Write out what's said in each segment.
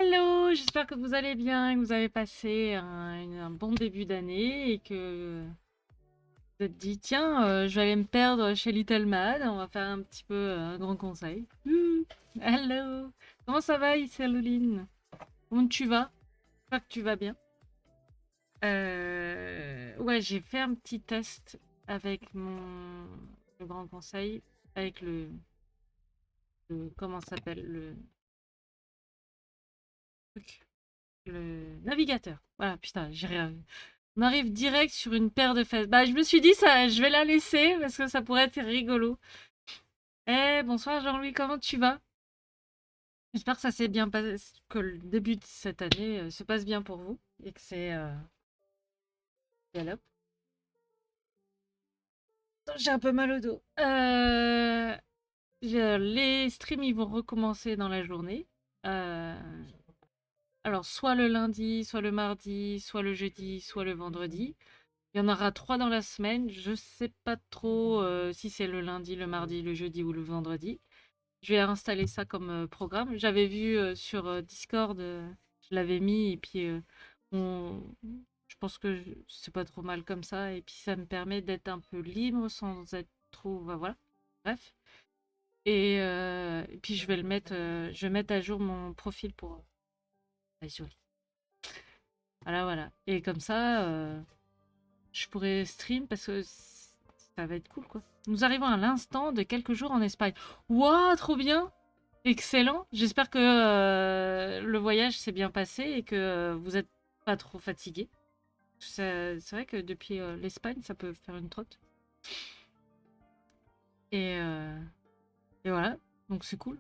Hello, j'espère que vous allez bien, que vous avez passé un bon début d'année et que vous êtes dit, tiens, je vais aller me perdre chez Little Mad, on va faire un petit peu un grand conseil. Hello, comment ça va, Iseloline? Comment tu vas? J'espère que tu vas bien. Ouais, j'ai fait un petit test avec le grand conseil, avec comment ça s'appelle, truc, le navigateur. Voilà, putain, j'ai rien. On arrive direct sur une paire de fesses. Bah, je me suis dit, ça, je vais la laisser parce que ça pourrait être rigolo. Eh, bonsoir Jean-Louis, comment tu vas? J'espère que ça s'est bien passé, que le début de cette année se passe bien pour vous et que c'est galop. J'ai un peu mal au dos. Les streams, ils vont recommencer dans la journée. Euh, alors, soit le lundi, soit le mardi, soit le jeudi, soit le vendredi. Il y en aura 3 dans la semaine. Je sais pas trop si c'est le lundi, le mardi, le jeudi ou le vendredi. Je vais installer ça comme programme. J'avais vu sur Discord, je l'avais mis et puis on... je pense que c'est pas trop mal comme ça. Et puis ça me permet d'être un peu libre sans être trop. Bah, voilà. Bref. Et puis je vais mettre à jour mon profil pour. Joli. Voilà, voilà. Et comme ça, je pourrais stream parce que ça va être cool, quoi. Nous arrivons à l'instant de quelques jours en Espagne. Waouh, trop bien! Excellent. J'espère que le voyage s'est bien passé et que vous êtes pas trop fatigué. C'est vrai que depuis l'Espagne, ça peut faire une trotte. Et, euh, et voilà. Donc c'est cool.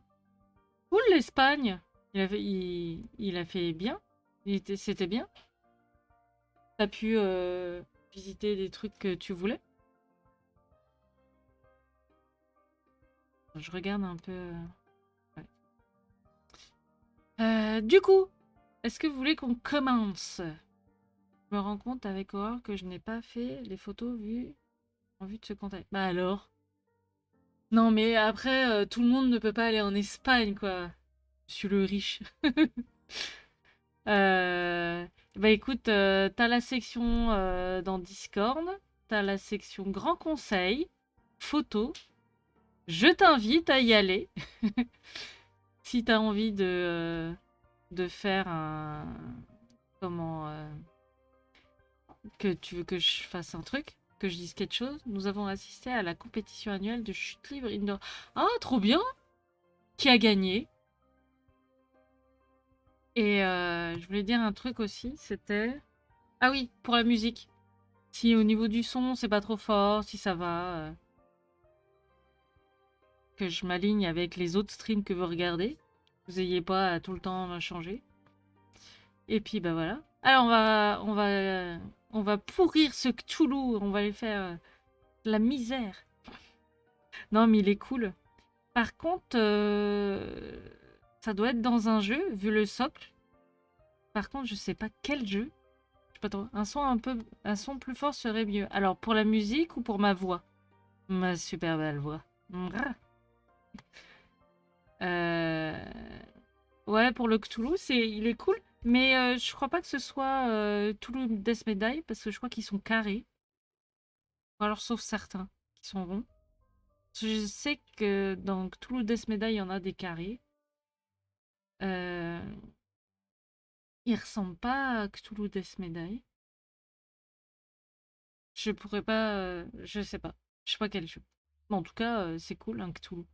Cool l'Espagne. Il a fait bien. C'était bien. T'as pu visiter des trucs que tu voulais. Je regarde un peu. Ouais. Du coup, est-ce que vous voulez qu'on commence? Je me rends compte avec horreur que je n'ai pas fait les photos vues en vue de ce contact. Bah alors? Non, mais après, tout le monde ne peut pas aller en Espagne, quoi. Monsieur le riche. Euh, Bah écoute, t'as la section dans Discord, t'as la section Grand Conseil, photos. Je t'invite à y aller si t'as envie de faire un... Comment... que tu veux que je fasse un truc, que je dise quelque chose. Nous avons assisté à la compétition annuelle de chute libre indoor. Ah, trop bien! Qui a gagné? Et je voulais dire un truc aussi, c'était... Ah oui, pour la musique. Si au niveau du son, c'est pas trop fort, si ça va, que je m'aligne avec les autres streams que vous regardez. Vous ayez pas à tout le temps changer. Et puis bah voilà. Alors on va pourrir ce Cthulhu, on va lui faire de la misère. Non mais il est cool. Par contre, ça doit être dans un jeu, vu le socle. Par contre, je sais pas quel jeu. Je sais pas trop. Un son plus fort serait mieux. Alors, pour la musique ou pour ma voix? Ma super belle voix. Mrah. Euh, Ouais, pour le Cthulhu, il est cool. Mais je crois pas que ce soit Cthulhu Death Medaille, parce que je crois qu'ils sont carrés. Ou alors, sauf certains qui sont ronds. Je sais que dans Cthulhu Death Medaille, il y en a des carrés. Euh, Il ressemble pas à Cthulhu Death Medaille. Je pourrais pas. Je sais pas. Je sais pas quel jeu. Bon, en tout cas, c'est cool, un Cthulhu.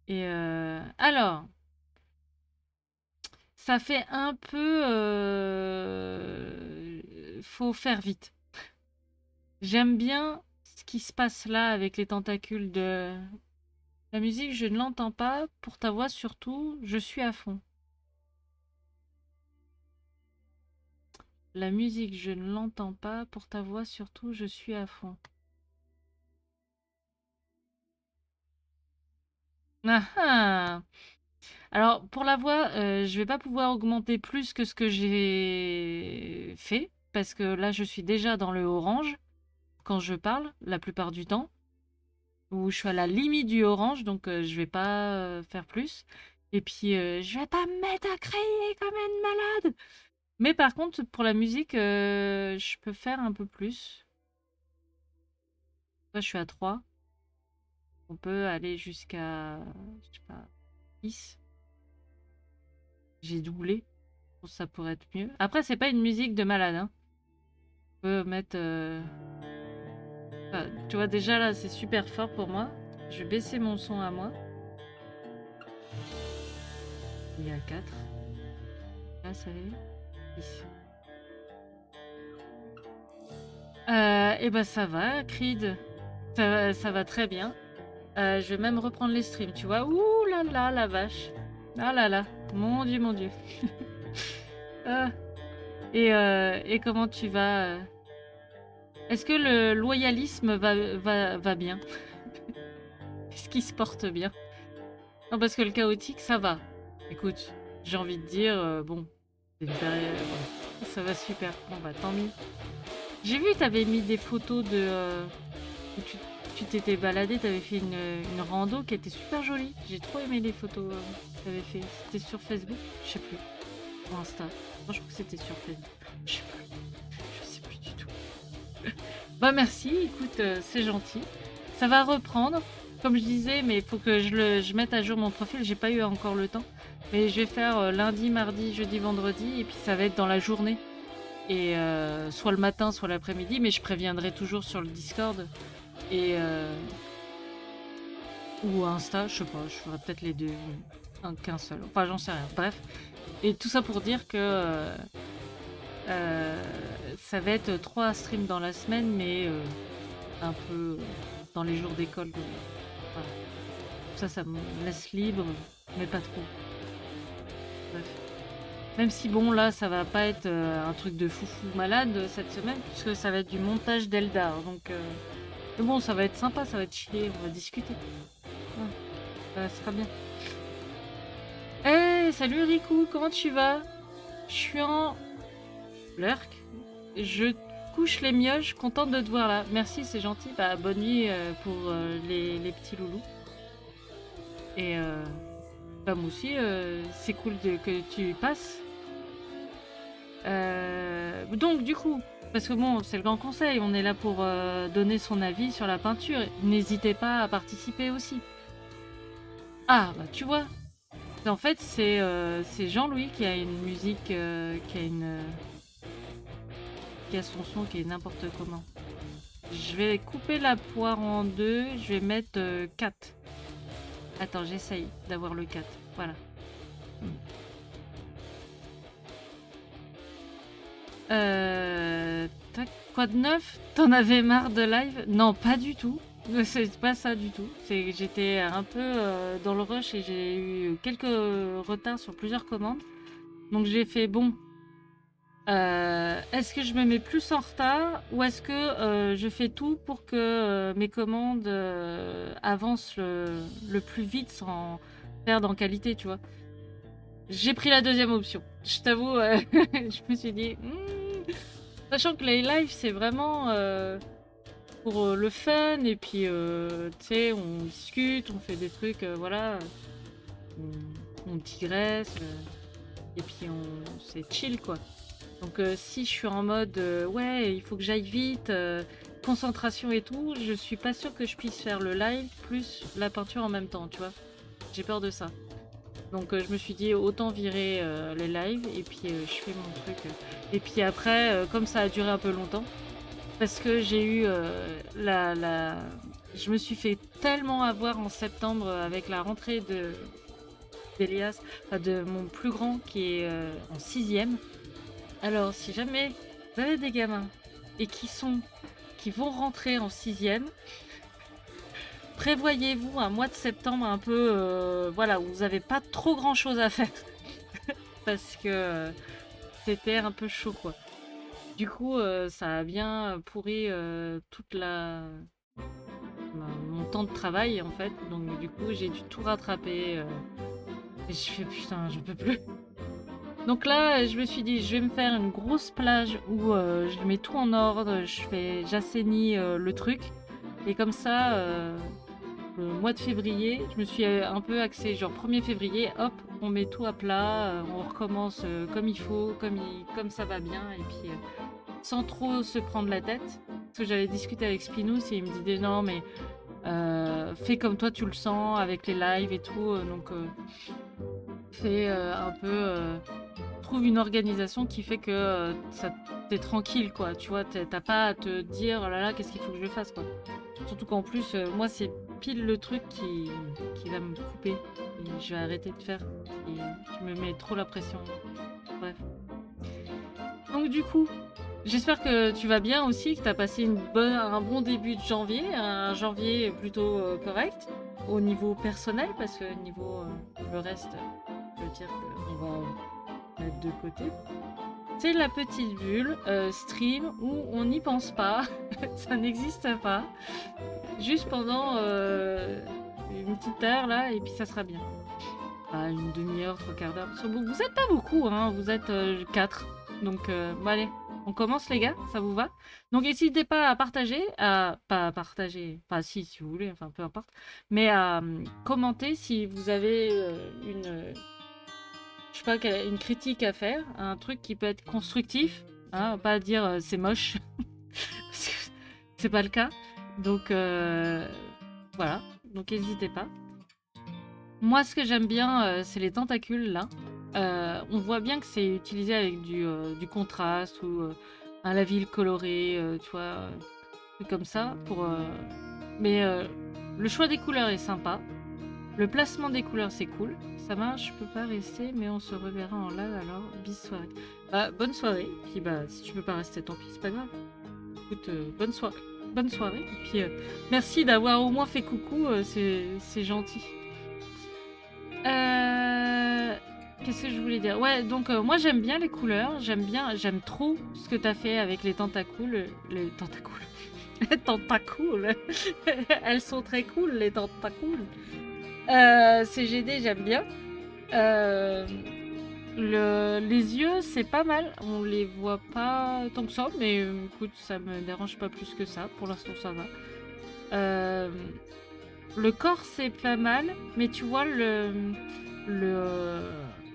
Et alors, ça fait un peu. Faut faire vite. J'aime bien ce qui se passe là avec les tentacules de. La musique, je ne l'entends pas. Pour ta voix, surtout, je suis à fond. La musique, je ne l'entends pas. Pour ta voix, surtout, je suis à fond. Ah ah! Alors, pour la voix, je vais pas pouvoir augmenter plus que ce que j'ai fait, parce que là, je suis déjà dans le orange quand je parle, la plupart du temps, où je suis à la limite du orange, donc je vais pas faire plus. Et puis, je vais pas me mettre à crier comme une malade. Mais par contre, pour la musique, je peux faire un peu plus. Là, je suis à 3. On peut aller jusqu'à, je sais pas, 10. J'ai doublé. Je pense que ça pourrait être mieux. Après, c'est pas une musique de malade, hein. On peut mettre... enfin, tu vois, déjà là, c'est super fort pour moi. Je vais baisser mon son à moi. Il y a 4. Là, ça est 10. Et ben ça va, Creed. Ça va très bien. Je vais même reprendre les streams, tu vois. Ouh là là, la vache. Ah là là. Mon Dieu, mon Dieu. Ah. Et comment tu vas Est-ce que le loyalisme va bien? Est-ce qu'il se porte bien? Non, parce que le chaotique, ça va. Écoute, j'ai envie de dire, bon, c'est une période... ça va super. Bon, bah tant mieux. J'ai vu, t'avais mis des photos de... où tu t'étais baladé, t'avais fait une rando qui était super jolie. J'ai trop aimé les photos que t'avais fait. C'était sur Facebook? Je sais plus. Ou Insta. Non, je crois que c'était sur Facebook. Je sais plus. Je sais plus du tout. Bah merci, écoute, c'est gentil. Ça va reprendre, comme je disais, mais il faut que je mette à jour mon profil. J'ai pas eu encore le temps. Mais je vais faire lundi, mardi, jeudi, vendredi, et puis ça va être dans la journée. Et soit le matin, soit l'après-midi, mais je préviendrai toujours sur le Discord. Et ou Insta, je sais pas, je ferai peut-être les deux, qu'un seul. Enfin, j'en sais rien. Bref. Et tout ça pour dire que ça va être 3 streams dans la semaine, mais un peu dans les jours d'école. Voilà. Ça me laisse libre, mais pas trop. Bref. Même si bon, là, ça va pas être un truc de foufou malade cette semaine, puisque ça va être du montage d'Eldar. Donc, mais bon, ça va être sympa, ça va être chillé, on va discuter. Ouais, ça sera bien. Hey, salut Riku, comment tu vas? Je suis en lurk. Je couche les mioches, contente de te voir là. Merci, c'est gentil. Bah, bonne nuit pour les petits loulous. Et bah, moi aussi, c'est cool que tu passes. Donc, du coup, parce que bon, c'est le grand conseil, on est là pour donner son avis sur la peinture. N'hésitez pas à participer aussi. Ah, bah tu vois. En fait, c'est Jean-Louis qui a une musique, qui a son son qui est n'importe comment. Je vais couper la poire en 2, je vais mettre 4. Attends, j'essaye d'avoir le 4. Voilà. Quoi de neuf? T'en avais marre de live? Non, pas du tout. C'est pas ça du tout. C'est j'étais un peu dans le rush et j'ai eu quelques retards sur plusieurs commandes. Donc j'ai fait bon. Est-ce que je me mets plus en retard ou est-ce que je fais tout pour que mes commandes avancent le plus vite sans perdre en qualité, tu vois? J'ai pris la deuxième option. Je t'avoue, je me suis dit, sachant que les lives, c'est vraiment pour le fun, et puis, tu sais, on discute, on fait des trucs, voilà, on digresse, et puis c'est chill, quoi. Donc si je suis en mode, ouais, il faut que j'aille vite, concentration et tout, je suis pas sûre que je puisse faire le live plus la peinture en même temps, tu vois. J'ai peur de ça. Donc je me suis dit autant virer les lives et puis je fais mon truc. Et puis après, comme ça a duré un peu longtemps, parce que j'ai eu je me suis fait tellement avoir en septembre avec la rentrée d'Elias, enfin de mon plus grand qui est en 6e. Alors si jamais vous avez des gamins et qui vont rentrer en 6e, prévoyez-vous un mois de septembre un peu, voilà, où vous n'avez pas trop grand chose à faire. Parce que c'était un peu chaud, quoi. Du coup, ça a bien pourri toute mon temps de travail, en fait. Donc, du coup, j'ai dû tout rattraper. Et je fais putain, je peux plus. Donc là, je me suis dit, je vais me faire une grosse plage où je mets tout en ordre, j'assainis le truc. Et comme ça, le mois de février, je me suis un peu axée, genre 1er février, hop, on met tout à plat, on recommence comme il faut, comme ça va bien, et puis sans trop se prendre la tête. Parce que j'avais discuté avec Spinous et il me disait non, mais fais comme toi tu le sens avec les lives et tout, donc fais un peu. Trouve une organisation qui fait que t'es tranquille, quoi. Tu vois, t'as pas à te dire oh là là, qu'est-ce qu'il faut que je fasse, quoi. Surtout qu'en plus, moi, c'est pile le truc qui va me couper. Et je vais arrêter de faire. Et je me mets trop la pression. Bref. Donc, du coup, j'espère que tu vas bien aussi, que tu as passé un bon début de janvier. Un janvier plutôt correct au niveau personnel, parce que niveau le reste, je veux dire qu'on va mettre de côté. C'est la petite bulle stream où on n'y pense pas, ça n'existe pas. Juste pendant une petite heure là, et puis ça sera bien. Une demi-heure, 3/4 d'heure. Vous êtes pas beaucoup, hein, vous êtes 4. Donc bon, allez, on commence les gars, ça vous va? Donc n'hésitez pas à partager, pas à partager, enfin si vous voulez, enfin peu importe, mais à commenter si vous avez je sais pas, une critique à faire, un truc qui peut être constructif, hein, pas dire c'est moche, parce que c'est pas le cas. Donc voilà, donc n'hésitez pas. Moi, ce que j'aime bien, c'est les tentacules là. On voit bien que c'est utilisé avec du contraste ou un la ville coloré, tu vois, truc comme ça. Mais le choix des couleurs est sympa. Le placement des couleurs, c'est cool. Ça marche, je peux pas rester, mais on se reverra en live, alors bis soirée. Bonne soirée, puis si tu peux pas rester, tant pis, c'est pas grave. Écoute, bonne soirée. Bonne soirée, et puis merci d'avoir au moins fait coucou, c'est gentil. Qu'est-ce que je voulais dire? Ouais, donc moi j'aime bien les couleurs, j'aime trop ce que t'as fait avec les tentacules. Les tentacules. Les tentacules. Elles sont très cool, les tentacules. CGD, j'aime bien. Les yeux, c'est pas mal. On les voit pas tant que ça, mais écoute, ça me dérange pas plus que ça. Pour l'instant, ça va. Le corps, c'est pas mal, mais tu vois,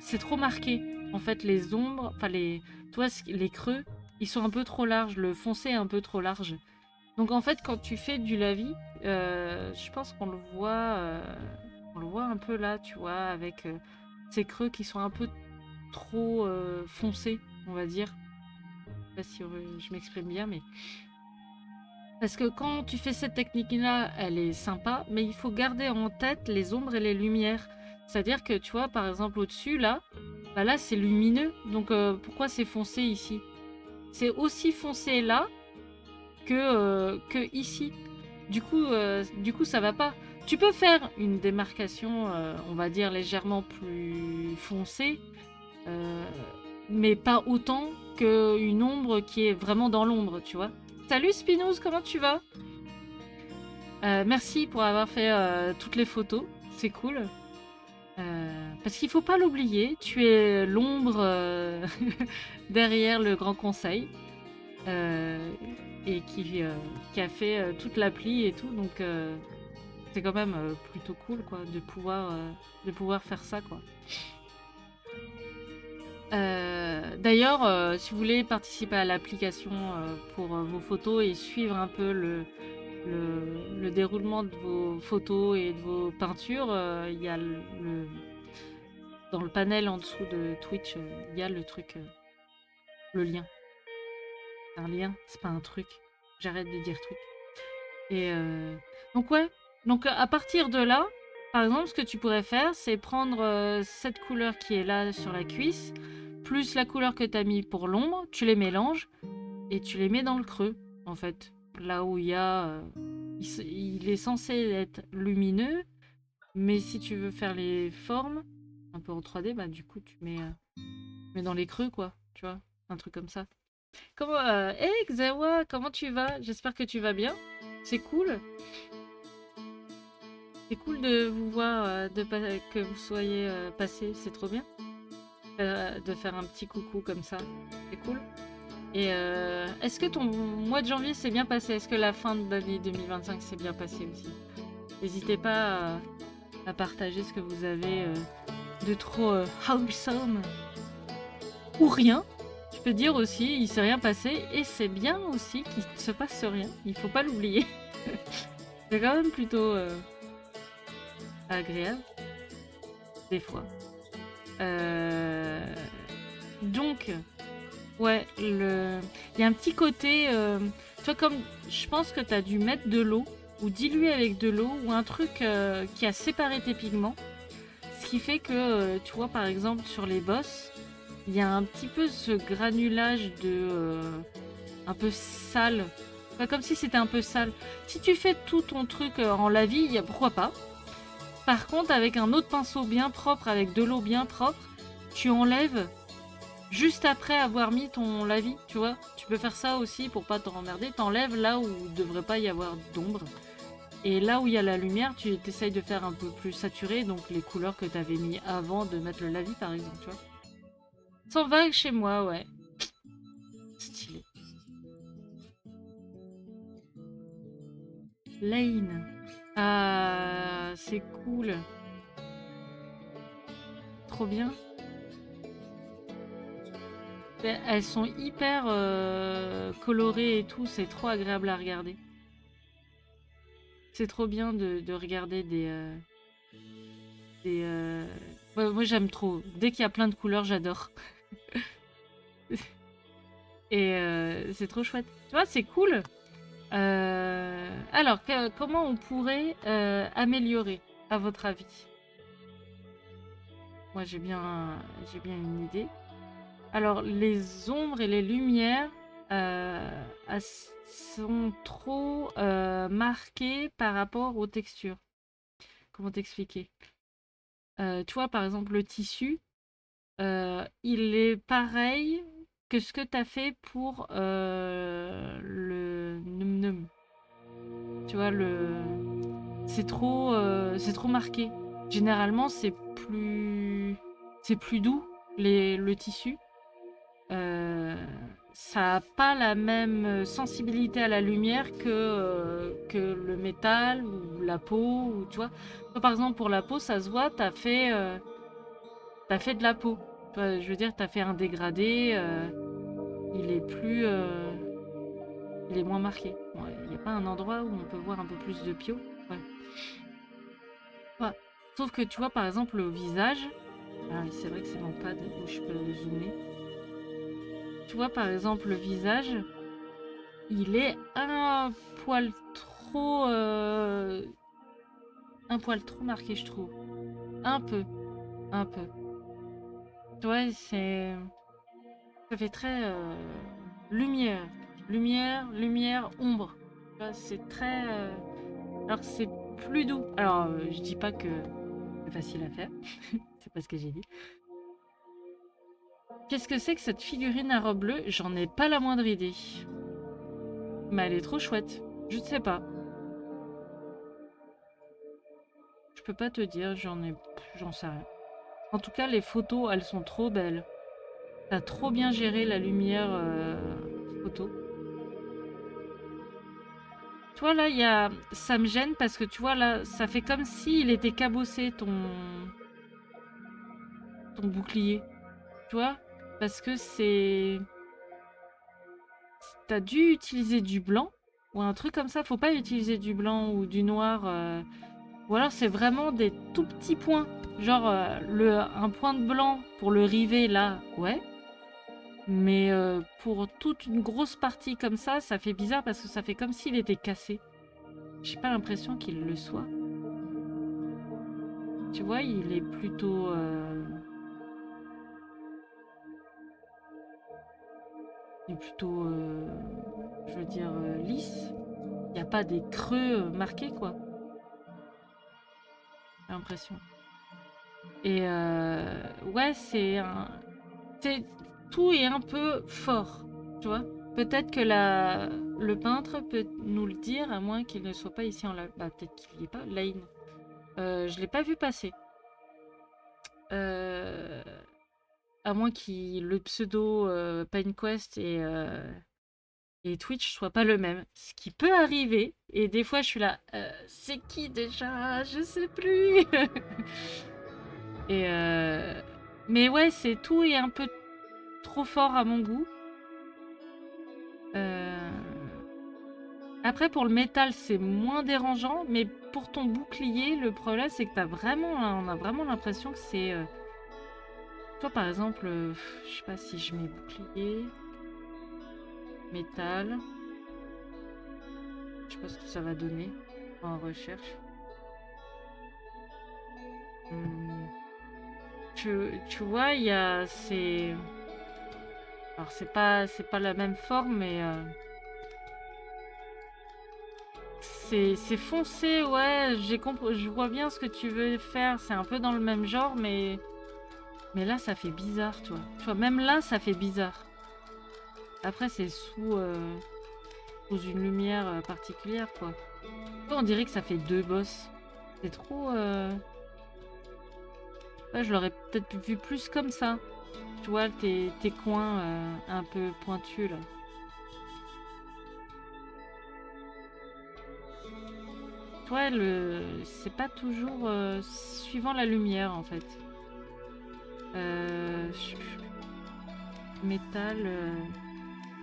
c'est trop marqué. En fait, les ombres, enfin, les creux, ils sont un peu trop larges. Le foncé est un peu trop large. Donc, en fait, quand tu fais du lavis, je pense qu'on le voit. On le voit un peu là, tu vois, avec ces creux qui sont un peu trop foncés, on va dire. Je sais pas si je m'exprime bien, mais... Parce que quand tu fais cette technique-là, elle est sympa, mais il faut garder en tête les ombres et les lumières. C'est-à-dire que, tu vois, par exemple, au-dessus, là, là, c'est lumineux. Donc, pourquoi c'est foncé ici? C'est aussi foncé là que ici. Du coup, ça va pas. Tu peux faire une démarcation, on va dire, légèrement plus foncée, mais pas autant qu'une ombre qui est vraiment dans l'ombre, tu vois. Salut Spinouz, comment tu vas? Merci pour avoir fait toutes les photos, c'est cool. Parce qu'il faut pas l'oublier, tu es l'ombre derrière le Grand Conseil. Et qui a fait toute l'appli et tout, donc c'est quand même plutôt cool, quoi, de pouvoir faire ça, quoi. D'ailleurs, si vous voulez participer à l'application pour vos photos et suivre un peu le déroulement de vos photos et de vos peintures, il y a dans le panel en dessous de Twitch, il y a le truc, le lien. C'est un lien, c'est pas un truc. J'arrête de dire truc. Et donc ouais, donc à partir de là, par exemple, ce que tu pourrais faire, c'est prendre cette couleur qui est là sur la cuisse, plus la couleur que tu as mis pour l'ombre, tu les mélanges et tu les mets dans le creux, en fait. Là où il y a... il est censé être lumineux, mais si tu veux faire les formes, un peu en 3D, bah du coup tu mets dans les creux, quoi, tu vois, un truc comme ça. Comment... Hey Xawa, comment tu vas? J'espère que tu vas bien. C'est cool. C'est cool de vous voir, que vous soyez passé, c'est trop bien. De faire un petit coucou comme ça, c'est cool. Et est-ce que ton mois de janvier s'est bien passé? Est-ce que la fin de l'année 2025 s'est bien passée aussi? N'hésitez pas à partager ce que vous avez de trop wholesome ou rien. Je peux dire aussi, il s'est rien passé et c'est bien aussi qu'il ne se passe rien. Il faut pas l'oublier. C'est quand même plutôt agréable des fois. Donc, ouais, il y a un petit côté, tu vois, comme je pense que tu as dû mettre de l'eau ou diluer avec de l'eau ou un truc qui a séparé tes pigments. Ce qui fait que, tu vois, par exemple, sur les bosses, il y a un petit peu ce granulage de un peu sale. Pas comme si c'était un peu sale. Si tu fais tout ton truc en lavis, pourquoi pas. Par contre, avec un autre pinceau bien propre, avec de l'eau bien propre, tu enlèves juste après avoir mis ton lavis, tu vois. Tu peux faire ça aussi pour pas te remmerder. T'enlèves là où il devrait pas y avoir d'ombre. Et là où il y a la lumière, tu essayes de faire un peu plus saturé, donc les couleurs que tu avais mis avant de mettre le lavis, par exemple, tu vois. Sans vague chez moi, ouais. Stylé. Lane. Ah, c'est cool. Trop bien. Elles sont hyper colorées et tout, c'est trop agréable à regarder. C'est trop bien de regarder ouais, moi j'aime trop. Dès qu'il y a plein de couleurs, j'adore. Et c'est trop chouette. Tu vois, c'est cool. Alors, comment on pourrait améliorer, à votre avis? Moi, j'ai bien une idée. Alors, les ombres et les lumières elles sont trop marquées par rapport aux textures. Comment t'expliquer? Tu vois, par exemple, le tissu, il est pareil que ce que tu as fait pour le Num Num. Tu vois, c'est trop marqué. Généralement, c'est plus doux, le tissu. Ça n'a pas la même sensibilité à la lumière que le métal ou la peau. Ou, tu vois. Toi, par exemple, pour la peau, ça se voit, t'as fait de la peau. Toi, je veux dire, t'as fait un dégradé. Il est plus... il est moins marqué. Bon, il n'est pas un endroit où on peut voir un peu plus de pio. Ouais. Ouais. Sauf que tu vois, par exemple, le visage... Ah oui, c'est vrai que c'est mon pad où je peux zoomer. Tu vois, par exemple, le visage... Il est poil trop... un poil trop marqué, je trouve. Un peu. Un peu. Tu vois, c'est... Ça fait très... lumière. Lumière, lumière, ombre. Tu vois, c'est très... Alors, c'est plus doux. Alors, je dis pas que c'est facile à faire. C'est pas ce que j'ai dit. Qu'est-ce que c'est que cette figurine à robe bleue? J'en ai pas la moindre idée. Mais elle est trop chouette. Je ne sais pas. Je peux pas te dire, j'en sais rien. En tout cas, les photos, elles sont trop belles. T'as trop bien géré la lumière photo. Tu vois, là, ça me gêne parce que tu vois, là, ça fait comme s'il était cabossé, ton bouclier. Tu vois? Parce que c'est... T'as dû utiliser du blanc ou un truc comme ça. Faut pas utiliser du blanc ou du noir. Ou alors, c'est vraiment des tout petits points. Genre, un point de blanc pour le rivet, là, ouais. Mais pour toute une grosse partie comme ça fait bizarre parce que ça fait comme s'il était cassé. J'ai pas l'impression qu'il le soit. Tu vois, il est plutôt... je veux dire, lisse. Il n'y a pas des creux marqués, quoi. J'ai l'impression. Et ouais, tout est un peu fort, tu vois. Peut-être que le peintre peut nous le dire, à moins qu'il ne soit pas ici en live. Bah, peut-être qu'il n'y est pas. Lane. Je l'ai pas vu passer. Euh, à moins qu'il le pseudo PineQuest et Twitch soit pas le même. Ce qui peut arriver. Et des fois, je suis là, c'est qui déjà? Je sais plus. Et mais ouais, c'est tout est un peu trop fort à mon goût. Après, pour le métal, c'est moins dérangeant, mais pour ton bouclier, le problème, c'est que on a vraiment l'impression que c'est... Toi, par exemple, je sais pas si je mets bouclier, métal, je sais pas ce que ça va donner en recherche. Tu vois, il y a... C'est... Alors, c'est pas la même forme, mais... C'est foncé, ouais, je vois bien ce que tu veux faire, c'est un peu dans le même genre, mais là, ça fait bizarre, toi. Tu vois, même là, ça fait bizarre. Après, c'est sous une lumière particulière, quoi. Toi, on dirait que ça fait deux bosses. C'est trop... Ouais, je l'aurais peut-être vu plus comme ça. Tu vois, tes coins un peu pointus, là. Ouais, c'est pas toujours suivant la lumière, en fait. Métal,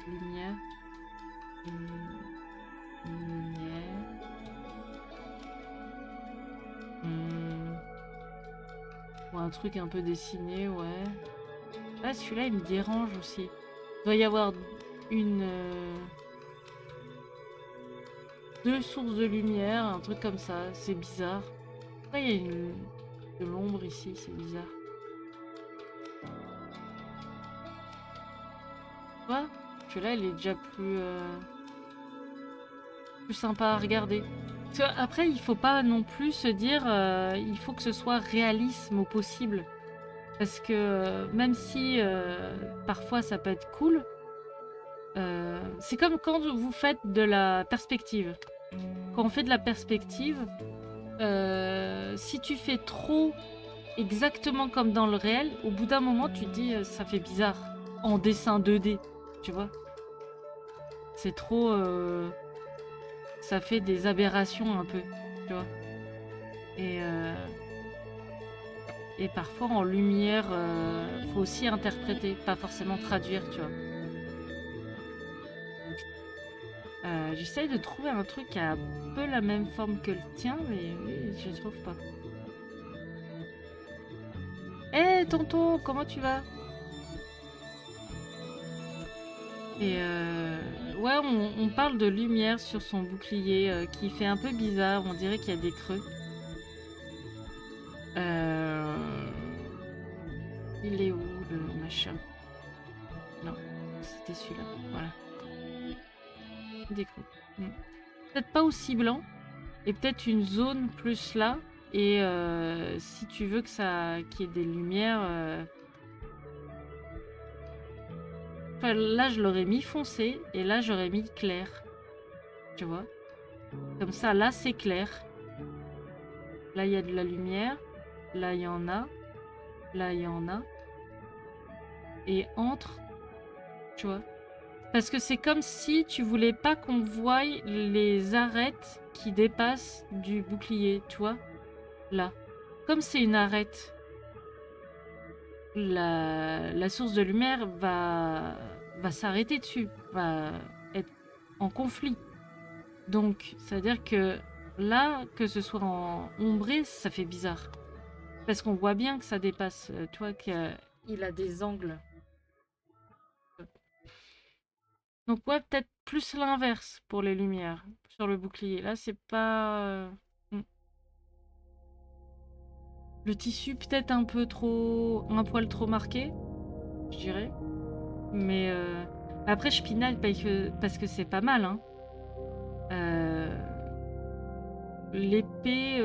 lumière. Lumière. Ou un truc un peu dessiné, ouais. Ah, celui-là, il me dérange aussi. Il doit y avoir deux sources de lumière, un truc comme ça. C'est bizarre. Pourquoi il y a de l'ombre ici? C'est bizarre. Tu vois? Celui-là, il est déjà plus sympa à regarder. Après, il faut pas non plus se dire il faut que ce soit réalisme au possible. Parce que même si parfois ça peut être cool, c'est comme quand vous faites de la perspective. Quand on fait de la perspective, si tu fais trop exactement comme dans le réel, au bout d'un moment, tu te dis ça fait bizarre. En dessin 2D, tu vois. C'est trop... ça fait des aberrations un peu, tu vois. Et parfois en lumière, faut aussi interpréter, pas forcément traduire, tu vois. J'essaye de trouver un truc qui a un peu la même forme que le tien, mais oui, je trouve pas. Hé, tonton, comment tu vas? Et ouais, on parle de lumière sur son bouclier qui fait un peu bizarre, on dirait qu'il y a des creux. Il est où le machin? Non, c'était celui-là, voilà. Des creux. Peut-être pas aussi blanc, et peut-être une zone plus là. Et si tu veux qu'il y ait des lumières... Enfin, là, je l'aurais mis foncé, et là, j'aurais mis clair. Tu vois? Comme ça, là, c'est clair. Là, il y a de la lumière. Là, il y en a. Là, il y en a. Et entre, tu vois? Parce que c'est comme si tu voulais pas qu'on voie les arêtes qui dépassent du bouclier, tu vois? Là. Comme c'est une arête, la source de lumière va s'arrêter dessus, va être en conflit. Donc, c'est-à-dire que là, que ce soit en ombré, ça fait bizarre. Parce qu'on voit bien que ça dépasse, tu vois, qu'il a des angles. Donc ouais, peut-être plus l'inverse pour les lumières sur le bouclier. Là, c'est pas... Le tissu peut-être un poil trop marqué, je dirais. Mais après, je pinaille parce que c'est pas mal, hein. L'épée...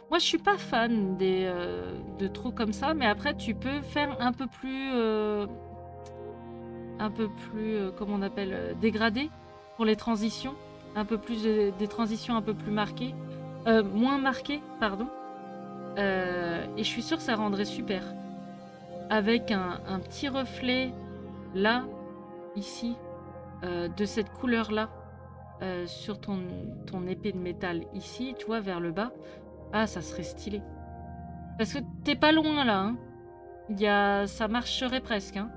Moi, je suis pas fan de trop comme ça, mais après, tu peux faire un peu plus... comment on appelle, dégradé pour les transitions, un peu plus des transitions un peu plus marquées, moins marquées, pardon. Et je suis sûre que ça rendrait super, avec un petit reflet là, ici, de cette couleur-là sur ton épée de métal ici, tu vois, vers le bas, ah, ça serait stylé. Parce que t'es pas loin là, hein. Ça marcherait presque, hein.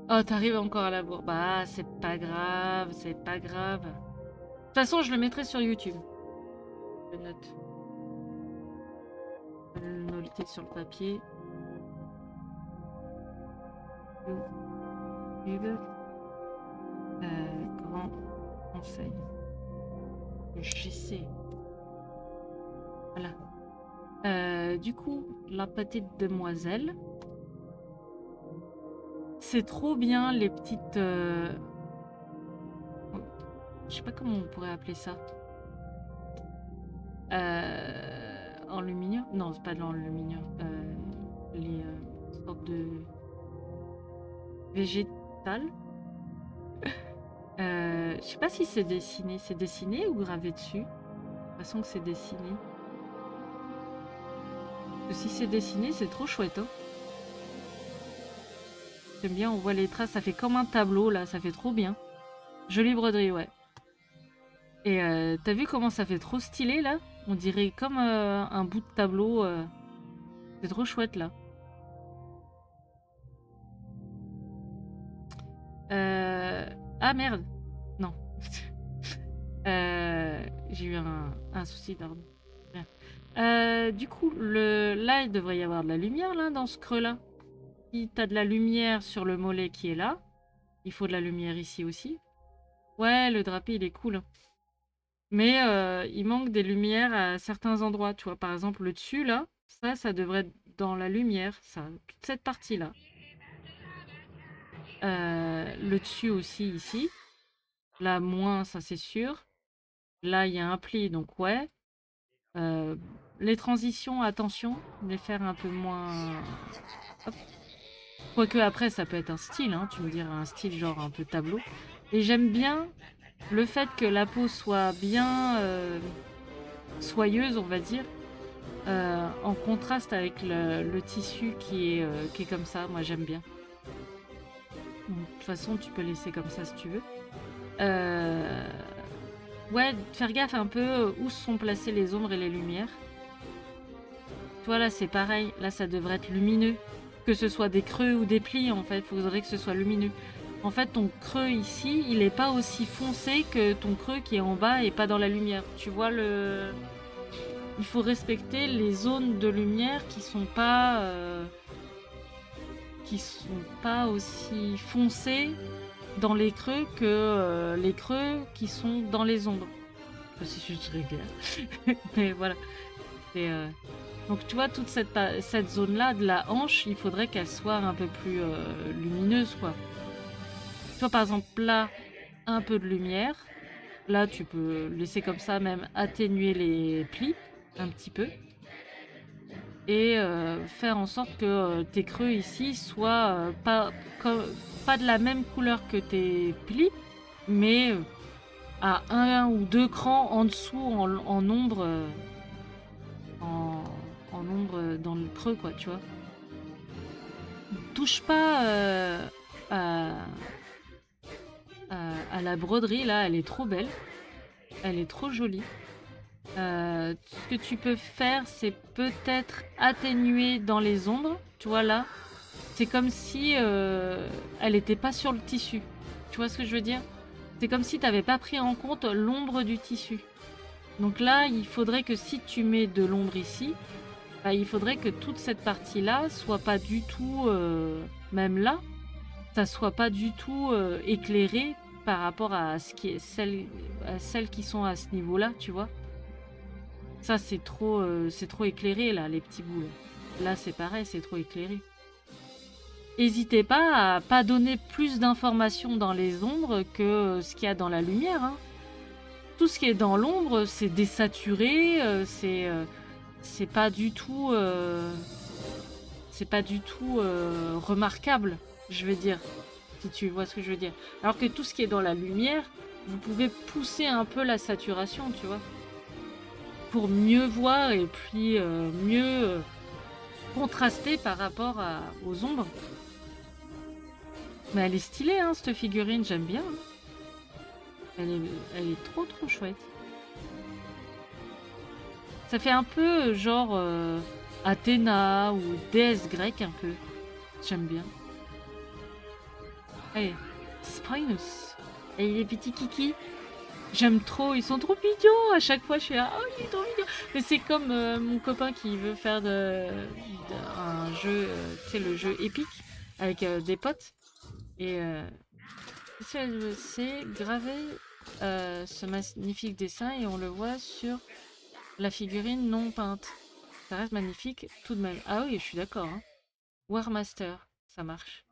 Oh, t'arrives encore à la bourre. Bah, c'est pas grave, c'est pas grave. De toute façon, je le mettrai sur YouTube. Je note. Je vais le noter sur le papier. YouTube. Grand conseil. JC. Voilà. Du coup, la petite demoiselle. C'est trop bien les petites... Je sais pas comment on pourrait appeler ça. Enluminure? Non, c'est pas de l'enluminure. Les sortes de... végétales. Je sais pas si c'est dessiné. C'est dessiné ou gravé dessus? J'ai l'impression que c'est dessiné. Parce que si c'est dessiné, c'est trop chouette, hein. J'aime bien, on voit les traces. Ça fait comme un tableau, là. Ça fait trop bien. Jolie broderie, ouais. Et t'as vu comment ça fait trop stylé, là? On dirait comme un bout de tableau. C'est trop chouette, là. Ah, merde. Non. J'ai eu un souci d'ordre. Du coup, là, il devrait y avoir de la lumière, là, dans ce creux-là. Si t'as de la lumière sur le mollet qui est là, il faut de la lumière ici aussi. Ouais, le drapé, il est cool. Mais il manque des lumières à certains endroits. Tu vois, par exemple, le dessus, là, ça devrait être dans la lumière, ça. Toute cette partie-là. Le dessus aussi, ici. Là, moins, ça, c'est sûr. Là, il y a un pli, donc ouais. Les transitions, attention, les faire un peu moins... Hop. Quoique après, ça peut être un style, hein, tu me diras, un style genre un peu tableau. Et j'aime bien le fait que la peau soit bien soyeuse, on va dire, en contraste avec le tissu qui est comme ça. Moi, j'aime bien. Donc, de toute façon, tu peux laisser comme ça si tu veux. Ouais, faire gaffe un peu où sont placées les ombres et les lumières. Tu vois, là, c'est pareil. Là, ça devrait être lumineux. Que ce soit des creux ou des plis, en fait, il faudrait que ce soit lumineux. En fait, ton creux ici, il n'est pas aussi foncé que ton creux qui est en bas et pas dans la lumière. Tu vois, il faut respecter les zones de lumière qui sont pas aussi foncées dans les creux que les creux qui sont dans les ombres. Je sais si je suis très claire. Mais voilà. Donc tu vois, toute cette zone-là de la hanche, il faudrait qu'elle soit un peu plus lumineuse, quoi. Tu vois, par exemple, là, un peu de lumière. Là, tu peux laisser comme ça, même atténuer les plis un petit peu. Et faire en sorte que tes creux ici soient pas de la même couleur que tes plis, mais à un ou deux crans en dessous, en ombre, en ombre dans le creux, quoi, tu vois. Touche pas à la broderie, là, elle est trop belle. Elle est trop jolie. Ce que tu peux faire, c'est peut-être atténuer dans les ombres. Tu vois, là, c'est comme si elle n'était pas sur le tissu. Tu vois ce que je veux dire? C'est comme si tu n'avais pas pris en compte l'ombre du tissu. Donc là, il faudrait que si tu mets de l'ombre ici, bah, il faudrait que toute cette partie-là soit pas du tout, même là, ça soit pas du tout éclairé par rapport à celles qui sont à ce niveau-là, tu vois. Ça, c'est trop éclairé, là, les petits bouts. Là, c'est pareil, c'est trop éclairé. N'hésitez pas à pas donner plus d'informations dans les ombres que ce qu'il y a dans la lumière, hein. Tout ce qui est dans l'ombre, c'est désaturé, c'est pas du tout remarquable, je veux dire, si tu vois ce que je veux dire. Alors que tout ce qui est dans la lumière, vous pouvez pousser un peu la saturation, tu vois, pour mieux voir et puis mieux contraster par rapport aux ombres. Mais elle est stylée, hein, cette figurine, j'aime bien, hein. Elle est trop chouette. Ça fait un peu genre Athéna ou déesse grecque un peu. J'aime bien. Allez, Spinus. Et les petits kikis. J'aime trop, ils sont trop mignons. À chaque fois, je suis là, oh, il est trop mignon. Mais c'est comme mon copain qui veut faire un jeu, tu sais, le jeu épique avec des potes. Et c'est graver ce magnifique dessin et on le voit sur la figurine non peinte. Ça reste magnifique tout de même. Ah oui, je suis d'accord, hein. Warmaster, ça marche.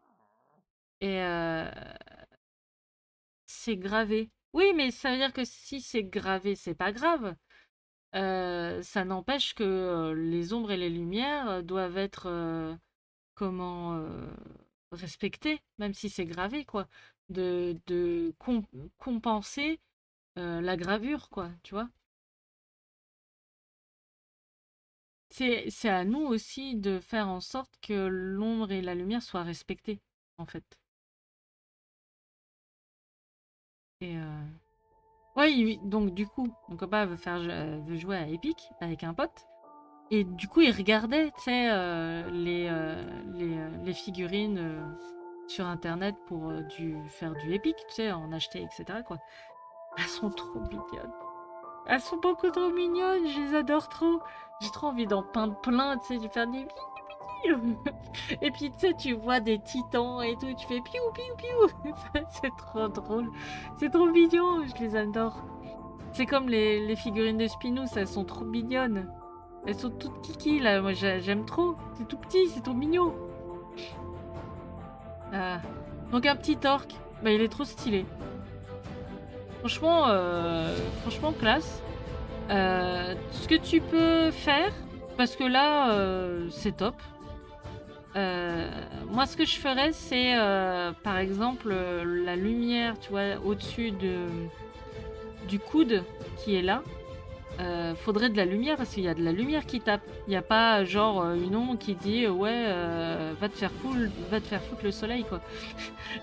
Et c'est gravé. Oui, mais ça veut dire que si c'est gravé, c'est pas grave. Ça n'empêche que les ombres et les lumières doivent être comment respectées, même si c'est gravé, quoi. De compenser la gravure, quoi, tu vois. C'est à nous aussi de faire en sorte que l'ombre et la lumière soient respectées, en fait. Et ouais, donc du coup, mon copain veut jouer à Epic avec un pote. Et du coup, il regardait, tu sais, les figurines sur Internet pour faire du Epic, tu sais, en acheter, etc., quoi. Elles sont trop mignonnes. Elles sont beaucoup trop mignonnes, je les adore trop. J'ai trop envie d'en peindre plein, tu sais, de faire des piou. Et puis, tu sais, tu vois des titans et tout, tu fais piou, piou, piou. C'est trop drôle. C'est trop mignon, je les adore. C'est comme les figurines de Spinous, elles sont trop mignonnes. Elles sont toutes kiki là, moi j'aime trop. C'est tout petit, c'est trop mignon. Ah. Donc un petit orc, bah il est trop stylé. Franchement classe. Ce que tu peux faire, parce que là c'est top. Moi ce que je ferais c'est par exemple la lumière, tu vois, au-dessus du coude qui est là. Faudrait de la lumière parce qu'il y a de la lumière qui tape. Il n'y a pas genre une ombre qui dit ouais va te faire foutre le soleil quoi.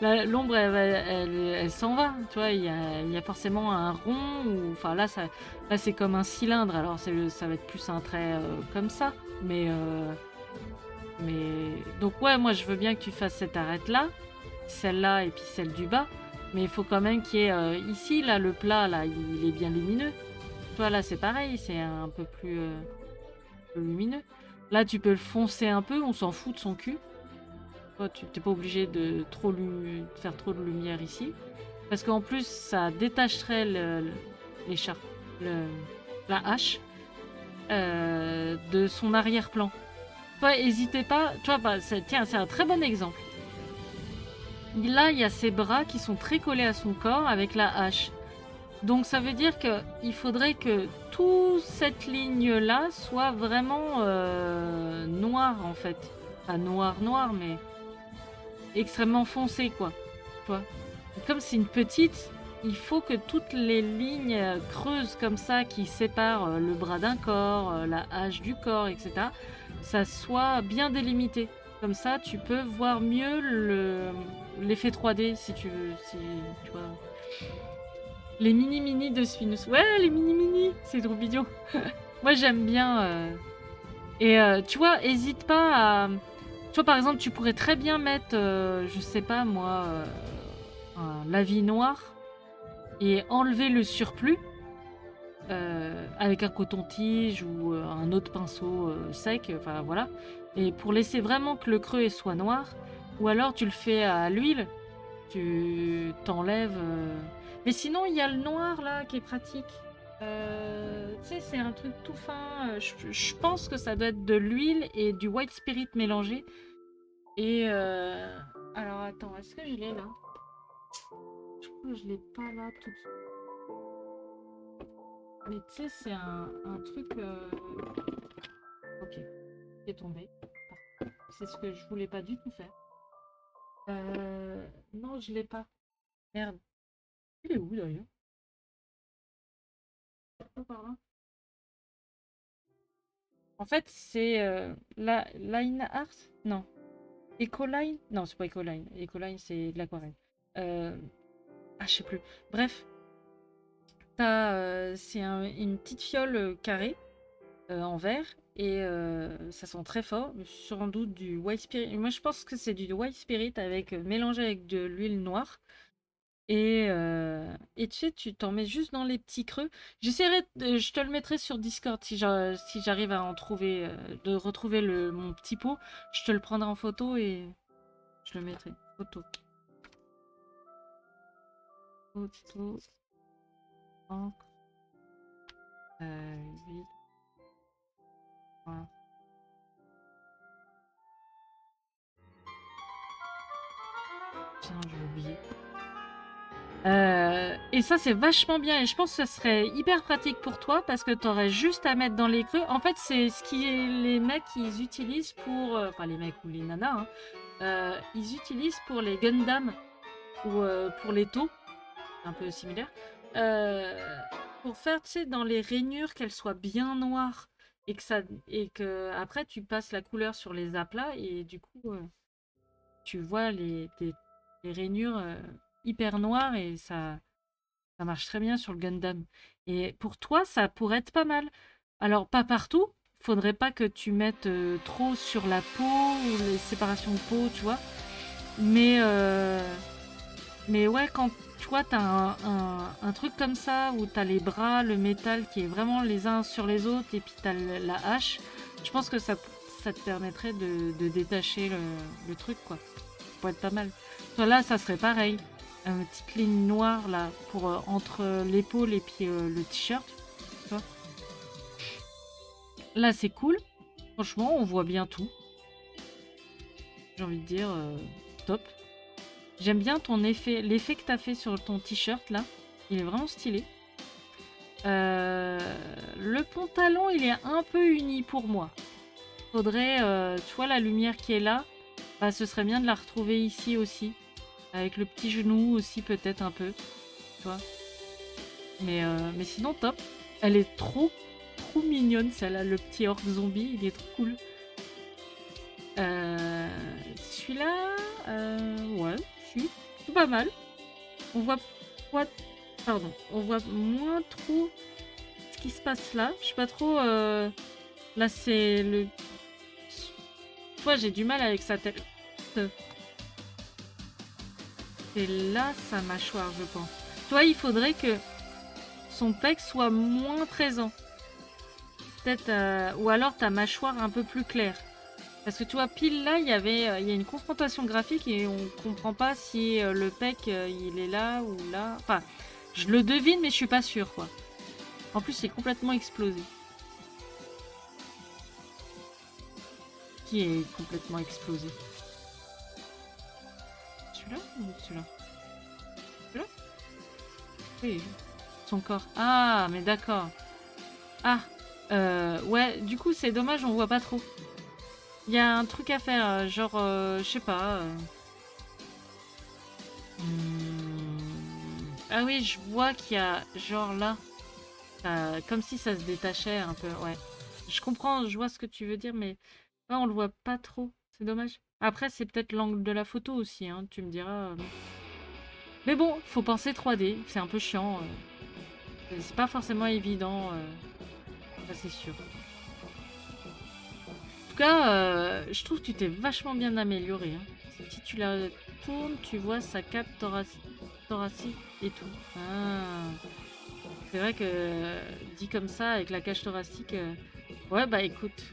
L'ombre elle s'en va, tu vois. Il y a forcément un rond ou enfin là c'est comme un cylindre. Alors ça va être plus un trait comme ça, mais donc ouais moi je veux bien que tu fasses cette arête là, celle-là et puis celle du bas. Mais il faut quand même qu'il y ait ici là le plat là il est bien lumineux. Toi, là, c'est pareil, c'est un peu plus lumineux. Là, tu peux le foncer un peu, on s'en fout de son cul. Toi, tu t'es pas obligé de faire trop de lumière ici. Parce qu'en plus, ça détacherait l'écharpe, le- la hache, de son arrière-plan. Toi, hésitez pas. Tu vois, bah, tiens, c'est un très bon exemple. Là, il y a ses bras qui sont très collés à son corps avec la hache. Donc ça veut dire qu'il faudrait que toute cette ligne-là soit vraiment noire en fait. Pas noir, mais extrêmement foncée quoi. Tu vois. Et comme c'est une petite, il faut que toutes les lignes creuses comme ça qui séparent le bras d'un corps, la hache du corps, etc. Ça soit bien délimité. Comme ça, tu peux voir mieux l'effet 3D si tu veux, si tu vois. Les mini-mini de Spinus. Ouais, les mini-mini, c'est trop mignon. Moi, j'aime bien. Et tu vois, hésite pas à. Tu vois, par exemple, tu pourrais très bien mettre, je sais pas moi, un lavis noir et enlever le surplus avec un coton-tige ou un autre pinceau sec, enfin voilà. Et pour laisser vraiment que le creux soit noir, ou alors tu le fais à l'huile, tu t'enlèves. Mais sinon, il y a le noir là qui est pratique. Tu sais, c'est un truc tout fin. Je pense que ça doit être de l'huile et du white spirit mélangé. Et alors attends, est-ce que je l'ai là? Je crois que je l'ai pas là tout de suite. Mais tu sais, c'est un truc. Ok, qui est tombé. C'est ce que je voulais pas du tout faire. Non, je l'ai pas. Merde. Il est où d'ailleurs? Pas par là. En fait, c'est Line Art? Non. Ecoline? Non, c'est pas Ecoline. Ecoline, c'est de l'aquarelle. Euh, Ah, je sais plus. Bref, c'est une petite fiole carrée en verre et ça sent très fort. Sans doute du white spirit. Moi, je pense que c'est du white spirit avec mélangé avec de l'huile noire. Et tu sais, tu t'en mets juste dans les petits creux. Je te le mettrai sur Discord si j'arrive à en trouver, de retrouver mon petit pot. Je te le prendrai en photo et je le mettrai. Photo, photo, encre, vide, voilà. Tiens, j'ai oublié. Et ça, c'est vachement bien. Et je pense que ce serait hyper pratique pour toi parce que tu aurais juste à mettre dans les creux. En fait, c'est ce que les mecs ils utilisent pour. Enfin, les mecs ou les nanas, hein, ils utilisent pour les Gundam ou pour les taux, un peu similaire. Pour faire, tu sais, dans les rainures, qu'elles soient bien noires. Et que après tu passes la couleur sur les aplats et du coup tu vois les rainures hyper noires et ça marche très bien sur le Gundam. Et pour toi, ça pourrait être pas mal. Alors, pas partout. Faudrait pas que tu mettes trop sur la peau ou les séparations de peau, tu vois. Mais, euh, mais ouais, quand tu vois, t'as un truc comme ça où t'as les bras, le métal qui est vraiment les uns sur les autres et puis t'as la hache, je pense que ça te permettrait de détacher le truc, quoi. Ça pourrait être pas mal. Toi, là, ça serait pareil. Une petite ligne noire là pour entre l'épaule et puis le t-shirt. Tu vois. Là, c'est cool. Franchement, on voit bien tout. J'ai envie de dire top. J'aime bien ton effet, l'effet que t'as fait sur ton t-shirt là. Il est vraiment stylé. Le pantalon, il est un peu uni pour moi. Faudrait, tu vois la lumière qui est là, bah, ce serait bien de la retrouver ici aussi. Avec le petit genou aussi peut-être un peu. Tu vois. Mais sinon, top. Elle est trop mignonne, celle-là. Le petit orc zombie, il est trop cool. Celui-là, ouais, si, c'est pas mal. On voit quoi. Pardon, on voit moins trop ce qui se passe là. Je sais pas trop. Là, c'est le. Toi, j'ai du mal avec sa tête. C'est là sa mâchoire, je pense. Toi, il faudrait que son pec soit moins présent. Peut-être, ou alors ta mâchoire un peu plus claire. Parce que tu vois, pile là, il y a une confrontation graphique et on comprend pas si le pec il est là ou là. Enfin, je le devine, mais je suis pas sûre, quoi. En plus, il est complètement explosé. Qui est complètement explosé? Celui-là ou celui-là? Celui-là? Oui, son corps. Ah, mais d'accord. Ah, ouais, du coup, c'est dommage, on voit pas trop. Il y a un truc à faire, genre, je sais pas. Ah oui, je vois qu'il y a, genre là, comme si ça se détachait un peu, ouais. Je comprends, je vois ce que tu veux dire, mais là, on le voit pas trop. C'est dommage. Après, c'est peut-être l'angle de la photo aussi, hein, tu me diras. Mais bon, faut penser 3D, c'est un peu chiant. C'est pas forcément évident, ça c'est sûr. En tout cas, je trouve que tu t'es vachement bien amélioré, hein. Si tu la tournes, tu vois sa cape thoracique et tout. Ah. C'est vrai que dit comme ça, avec la cage thoracique, ouais, bah écoute.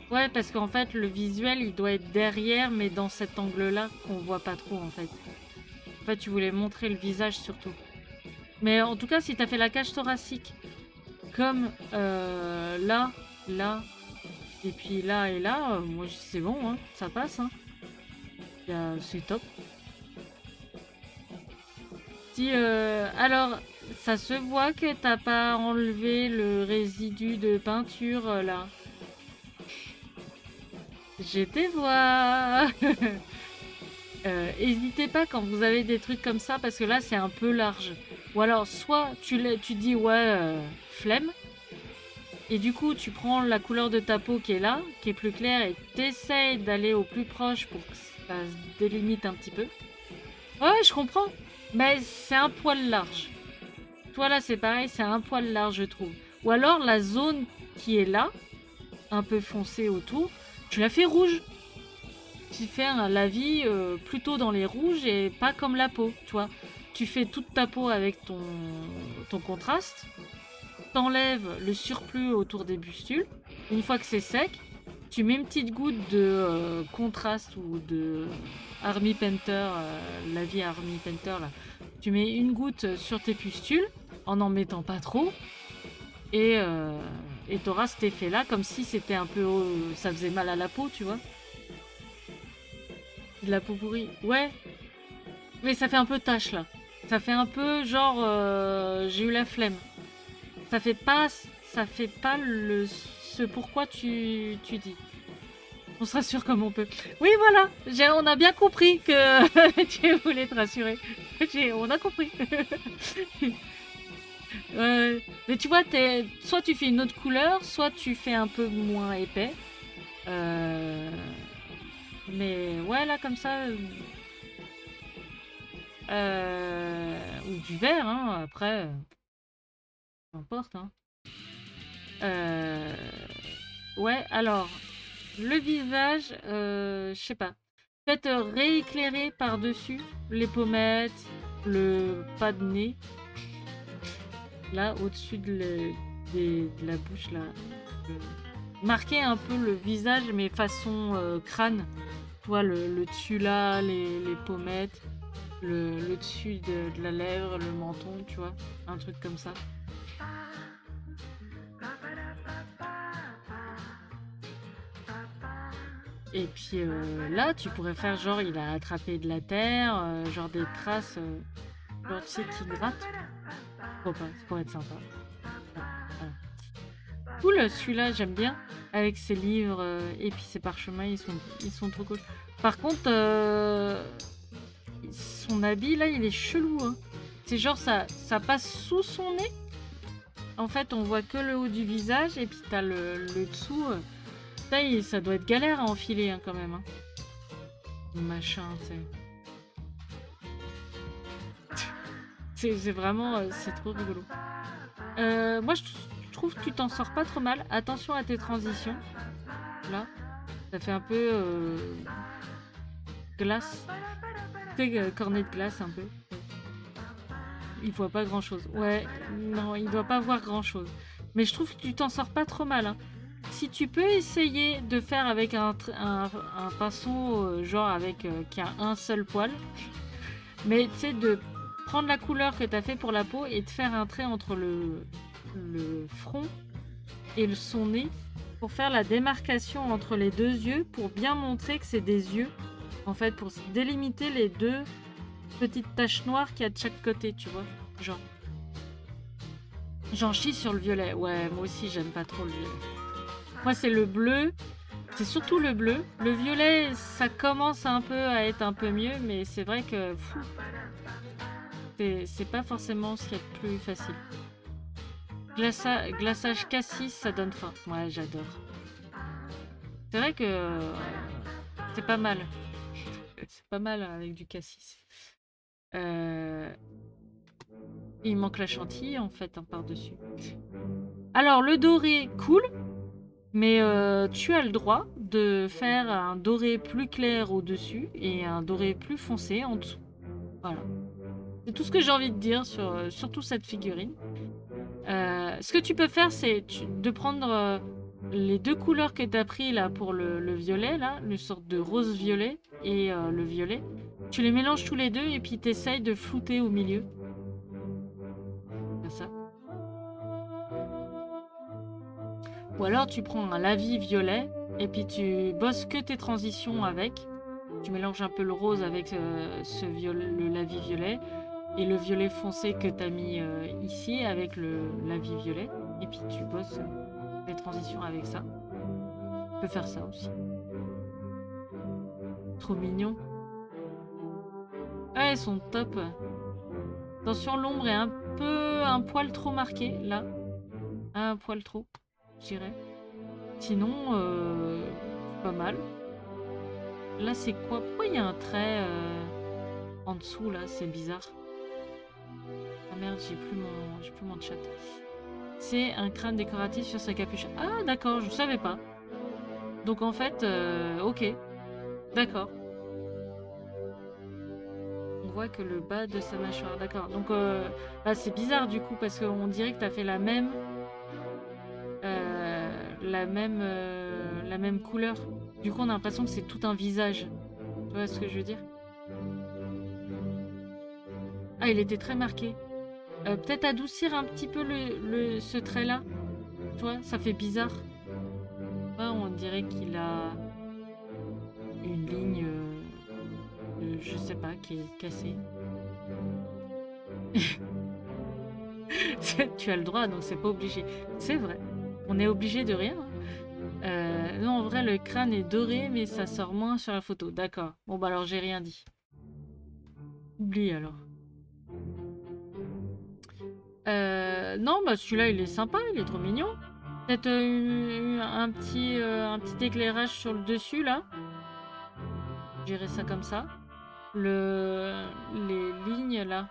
Ouais, parce qu'en fait, le visuel, il doit être derrière, mais dans cet angle-là qu'on voit pas trop, en fait. En fait, tu voulais montrer le visage surtout. Mais en tout cas, si t'as fait la cage thoracique comme là, là, et puis là et là, moi, c'est bon, hein, ça passe, hein. C'est top. Si, alors, ça se voit que t'as pas enlevé le résidu de peinture, là. J'étais voir. Hésitez pas quand vous avez des trucs comme ça parce que là c'est un peu large. Ou alors soit tu dis ouais flemme et du coup tu prends la couleur de ta peau qui est là, qui est plus claire et t'essayes d'aller au plus proche pour que Ça se délimite un petit peu. Ouais, je comprends. Mais c'est un poil large. Toi là, c'est pareil, c'est un poil large, je trouve. Ou alors la zone qui est là, un peu foncée autour, tu la fais rouge. Tu fais un lavis plutôt dans les rouges et pas comme la peau, tu vois. Tu fais toute ta peau avec ton contraste. T'enlèves le surplus autour des pustules. Une fois que c'est sec, tu mets une petite goutte de contraste ou de Army Painter, la vie Army Painter là. Tu mets une goutte sur tes pustules en mettant pas trop et t'auras cet effet là comme si c'était un peu ça faisait mal à la peau, tu vois. De la peau pourrie. Ouais, mais ça fait un peu tache là. Ça fait un peu genre j'ai eu la flemme. Ça fait pas ce pourquoi tu dis. On se rassure comme on peut. Oui, voilà. On a bien compris que tu voulais te rassurer. On a compris. Mais tu vois, soit tu fais une autre couleur, soit tu fais un peu moins épais. Mais ouais, là, comme ça. Ou du vert, hein, après. Peu importe, hein. Ouais, alors. Le visage, je sais pas. Peut-être rééclairer par-dessus les pommettes, le pas de nez. Là, au-dessus de la bouche, là. Marquer un peu le visage, mais façon crâne. Tu vois, le dessus là, les pommettes, le dessus de la lèvre, le menton, tu vois. Un truc comme ça. Et puis là, tu pourrais faire genre, il a attrapé de la terre, genre des traces, genre tu sais, qui grattent. Pourquoi pas, ça pourrait être sympa. Voilà. Cool, celui-là, j'aime bien. Avec ses livres et puis ses parchemins, ils sont trop cool. Par contre, son habit, là, il est chelou. Hein. C'est genre, ça passe sous son nez. En fait, on voit que le haut du visage et puis t'as le dessous. Ça doit être galère à enfiler hein, quand même. Hein. Machin, c'est vraiment... c'est trop rigolo. Moi, je trouve que tu t'en sors pas trop mal. Attention à tes transitions. Là, ça fait un peu glace. Tu sais, cornet de glace un peu. Il voit pas grand chose. Ouais, non, il doit pas voir grand chose. Mais je trouve que tu t'en sors pas trop mal. Hein. Si tu peux essayer de faire avec un pinceau, genre avec qui a un seul poil, mais tu sais, de prendre la couleur que tu as fait pour la peau et de faire un trait entre le front et son nez pour faire la démarcation entre les deux yeux pour bien montrer que c'est des yeux. En fait, pour délimiter les deux petites taches noires qu'il y a de chaque côté, tu vois. Genre. J'en chie sur le violet. Ouais, moi aussi, j'aime pas trop le violet. Moi, c'est le bleu. C'est surtout le bleu. Le violet, ça commence un peu à être un peu mieux, mais c'est vrai que c'est pas forcément ce qui est le plus facile. Glaçage cassis, ça donne faim. Ouais, j'adore. C'est vrai que c'est pas mal. C'est pas mal avec du cassis. Il manque la chantilly en fait hein, par-dessus. Alors le doré, cool. Mais tu as le droit de faire un doré plus clair au-dessus et un doré plus foncé en dessous. Voilà. C'est tout ce que j'ai envie de dire sur surtout cette figurine. Ce que tu peux faire, c'est de prendre les deux couleurs que tu as pris là pour le violet, là, une sorte de rose-violet et le violet. Tu les mélanges tous les deux et puis tu essayes de flouter au milieu. Comme ça. Ou alors tu prends un lavis violet et puis tu bosses que tes transitions avec. Tu mélanges un peu le rose avec le lavis violet et le violet foncé que tu as mis ici avec le lavis violet. Et puis tu bosses les transitions avec ça. Tu peux faire ça aussi. Trop mignon. Ouais, ils sont top. Attention, l'ombre est un poil trop marquée là. Un poil trop, je dirais. Sinon, pas mal. Là, c'est quoi? Pourquoi il y a un trait en dessous, là? C'est bizarre. Ah merde, j'ai plus mon chat. C'est un crâne décoratif sur sa capuche. Ah, d'accord, je savais pas. Donc en fait, ok. D'accord. On voit que le bas de sa mâchoire. D'accord. Donc bah, c'est bizarre du coup parce qu'on dirait que tu as fait la même couleur. Du coup, on a l'impression que c'est tout un visage. Tu vois ce que je veux dire? Ah, il était très marqué. Peut-être adoucir un petit peu ce trait-là. Tu vois, ça fait bizarre. Ouais, on dirait qu'il a une ligne, je sais pas, qui est cassée. Tu as le droit, donc c'est pas obligé. C'est vrai. On est obligé de rien. Non, en vrai, le crâne est doré, mais ça sort moins sur la photo. D'accord. Bon, bah alors, j'ai rien dit. Oublie alors. Non, bah celui-là, il est sympa, il est trop mignon. Peut-être un petit éclairage sur le dessus, là. J'irai ça comme ça. Les lignes, là.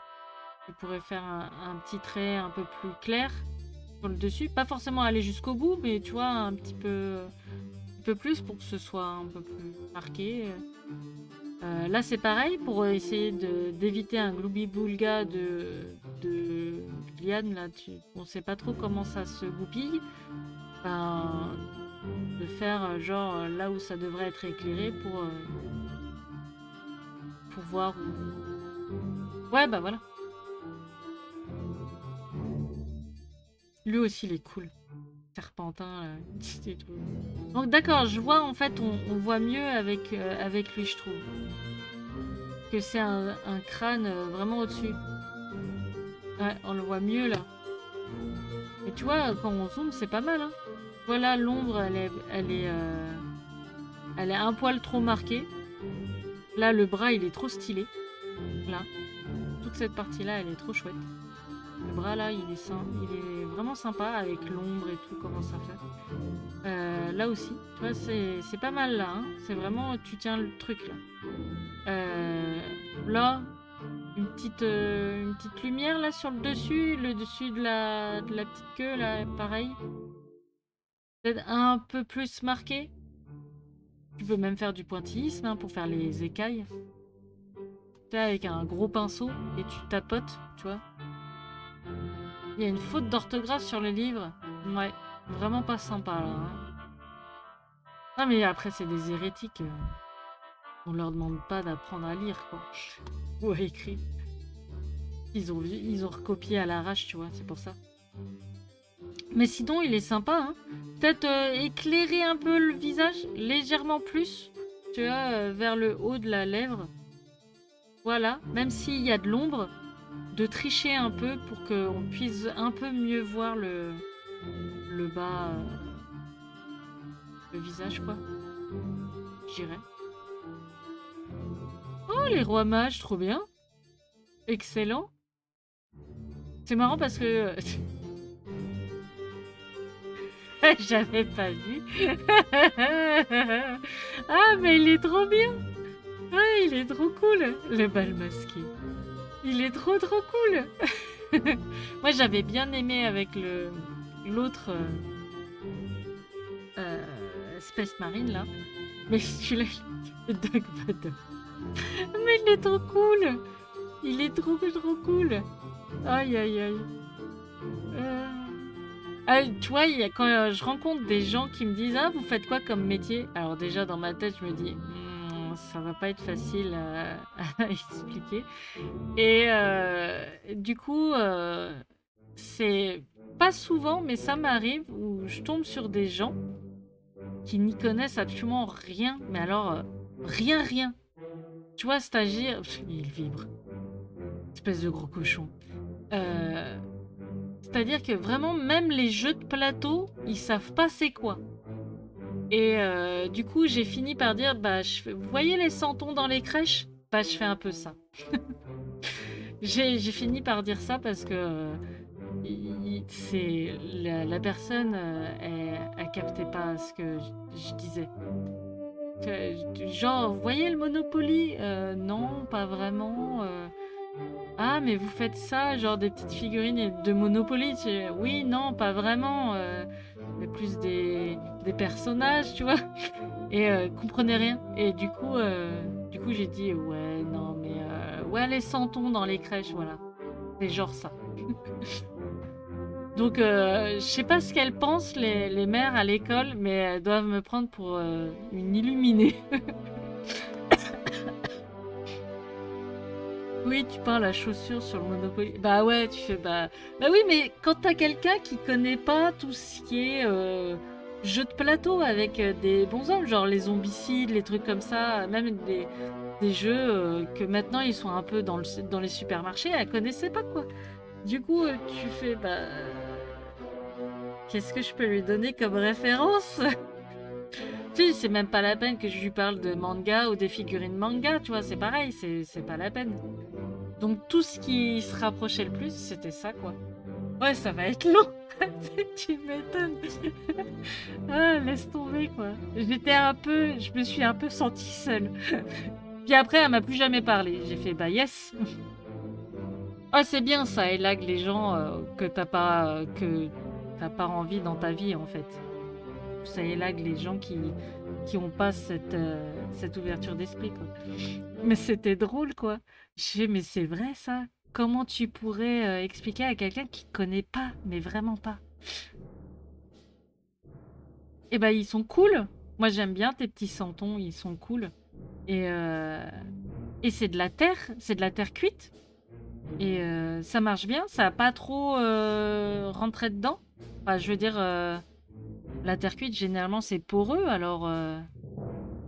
Tu pourrais faire un petit trait un peu plus clair sur le dessus. Pas forcément aller jusqu'au bout, mais tu vois, un petit peu plus pour que ce soit un peu plus marqué. Là, c'est pareil, pour essayer d'éviter un gloubi-boulga de liane, là, on sait pas trop comment ça se goupille. Ben, de faire genre là où ça devrait être éclairé pour voir où... Ouais, bah voilà. Lui aussi, il est cool. Serpentin, là. Donc d'accord, je vois, en fait, on voit mieux avec lui, je trouve. Que c'est un crâne vraiment au-dessus. Ouais, on le voit mieux, là. Et tu vois, quand on zoome, c'est pas mal, hein. Voilà, l'ombre, elle est un poil trop marquée. Là, le bras, il est trop stylé. Là. Toute cette partie-là, elle est trop chouette. Le bras, là, il est vraiment sympa avec l'ombre et tout, comment ça fait. Là aussi, tu vois, c'est pas mal, là. Hein. C'est vraiment, tu tiens le truc, là. Là, une petite lumière, là, sur le dessus de la petite queue, là, pareil. Peut-être un peu plus marqué. Tu peux même faire du pointillisme hein, pour faire les écailles. Tu sais, avec un gros pinceau et tu tapotes, tu vois. Il y a une faute d'orthographe sur le livre. Ouais, vraiment pas sympa là. Hein. Non mais après c'est des hérétiques. On leur demande pas d'apprendre à lire quoi. Ou à écrire. Ils ont recopié à l'arrache, tu vois, c'est pour ça. Mais sinon il est sympa. Hein. Peut-être éclairer un peu le visage, légèrement plus. Tu vois, vers le haut de la lèvre. Voilà, même s'il y a de l'ombre, de tricher un peu pour qu'on puisse un peu mieux voir le bas, le visage, quoi. Je dirais. Oh, les rois mages, trop bien. Excellent. C'est marrant parce que... J'avais pas vu. Ah, mais il est trop bien. Ah, il est trop cool, le bal masqué. Il est trop cool. Moi, j'avais bien aimé avec l'autre Space Marine, là. Mais celui-là, il est Doug Vader. Mais il est trop cool. Il est trop cool. Aïe, aïe, aïe. Ah, tu vois, quand je rencontre des gens qui me disent «Ah, vous faites quoi comme métier?» Alors déjà, dans ma tête, je me dis ça va pas être facile à expliquer. Et du coup, c'est pas souvent, mais ça m'arrive où je tombe sur des gens qui n'y connaissent absolument rien. Mais alors, rien. Tu vois, stagiaire... Il vibre. Espèce de gros cochon. C'est-à-dire que vraiment, même les jeux de plateau, ils savent pas c'est quoi. Et du coup, j'ai fini par dire, bah, vous voyez les santons dans les crèches? Bah, je fais un peu ça. J'ai fini par dire ça parce que c'est la personne, elle captait pas ce que je disais. Genre, vous voyez le Monopoly? Non, pas vraiment. Ah, mais vous faites ça, genre des petites figurines de Monopoly? Oui, non, pas vraiment. Mais plus des personnages, tu vois? Et comprenait rien. Et du coup, j'ai dit, ouais, non, mais ouais, les santons dans les crèches, voilà. C'est genre ça. Donc, je sais pas ce qu'elles pensent, les mères à l'école, mais elles doivent me prendre pour une illuminée. Oui, tu peins la chaussure sur le Monopoly. Bah ouais, tu fais bah oui, mais quand t'as quelqu'un qui connaît pas tout ce qui est jeu de plateau avec des bons hommes, genre les zombicides, les trucs comme ça, même des jeux que maintenant ils sont un peu dans les supermarchés, elle connaissait pas quoi. Du coup, tu fais qu'est-ce que je peux lui donner comme référence? Tu sais, c'est même pas la peine que je lui parle de manga ou des figurines manga, tu vois, c'est pareil, c'est pas la peine. Donc tout ce qui se rapprochait le plus, c'était ça, quoi. Ouais, ça va être long. Tu m'étonnes. Ah, laisse tomber, quoi. Je me suis un peu sentie seule. Puis après, elle m'a plus jamais parlé. J'ai fait, bah yes. Ah, c'est bien, ça élague les gens que t'as pas envie dans ta vie, en fait. Ça élague les gens qui ont pas cette ouverture d'esprit, quoi. Mais c'était drôle, quoi. Mais c'est vrai, ça. Comment tu pourrais expliquer à quelqu'un qui ne connaît pas, mais vraiment pas? Eh ben, ils sont cool. Moi, j'aime bien tes petits santons, ils sont cool. Et, euh, et c'est de la terre cuite. Et ça marche bien, ça a pas trop rentré dedans. Enfin, je veux dire, la terre cuite, généralement, c'est poreux, alors...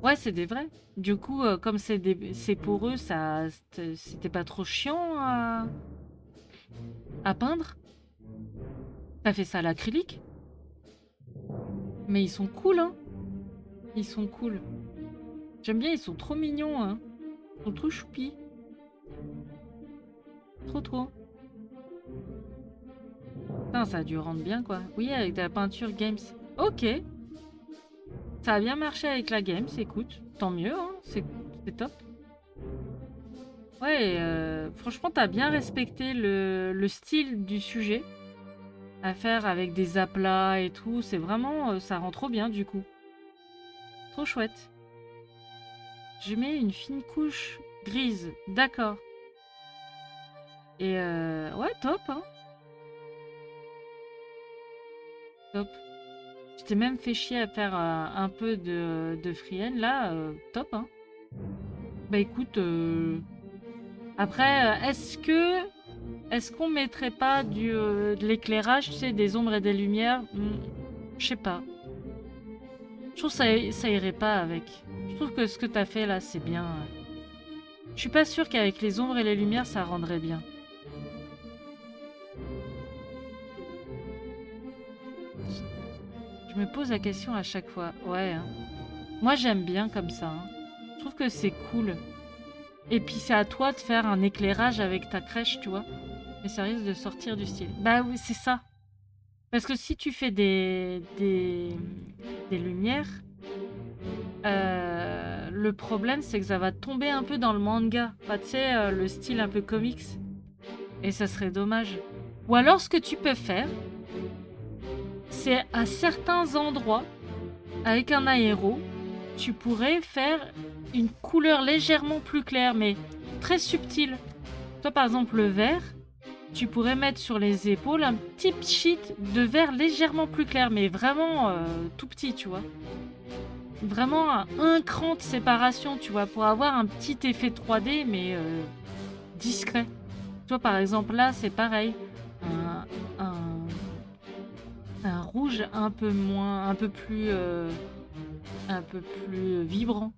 Ouais, c'est des vrais. Du coup, comme c'est poreux, c'était pas trop chiant à peindre. T'as fait ça à l'acrylique? Mais ils sont cool, hein. Ils sont cool. J'aime bien, ils sont trop mignons, hein. Ils sont trop choupis. Trop, trop. Putain, ça a dû rendre bien, quoi. Oui, avec de la peinture Games. Ok. Ça a bien marché avec la Games, écoute. Tant mieux, hein. C'est top. Ouais, franchement, t'as bien respecté le style du sujet à faire avec des aplats et tout. C'est vraiment... ça rend trop bien, du coup. Trop chouette. Je mets une fine couche grise. D'accord. Et ouais, top, hein. Top. Tu t'es même fait chier à faire un peu de freehand, là, top, hein. Bah écoute, après, est-ce qu'on mettrait pas de l'éclairage, tu sais, des ombres et des lumières? Je sais pas. Je trouve que ça irait pas avec. Je trouve que ce que t'as fait là, c'est bien. Je suis pas sûre qu'avec les ombres et les lumières, ça rendrait bien. Je me pose la question à chaque fois. Ouais, hein. Moi, j'aime bien comme ça, hein. Je trouve que c'est cool. Et puis, c'est à toi de faire un éclairage avec ta crèche, tu vois. Mais ça risque de sortir du style. Bah oui, c'est ça. Parce que si tu fais des lumières, le problème, c'est que ça va tomber un peu dans le manga. Enfin, tu sais, le style un peu comics. Et ça serait dommage. Ou alors, ce que tu peux faire, c'est à certains endroits, avec un aéro, tu pourrais faire une couleur légèrement plus claire, mais très subtile. Toi, par exemple, le vert, tu pourrais mettre sur les épaules un petit sheet de vert légèrement plus clair, mais vraiment tout petit, tu vois. Vraiment un cran de séparation, tu vois, pour avoir un petit effet 3D, mais discret. Toi, par exemple, là, c'est pareil. Un, un, un rouge un peu plus vibrant.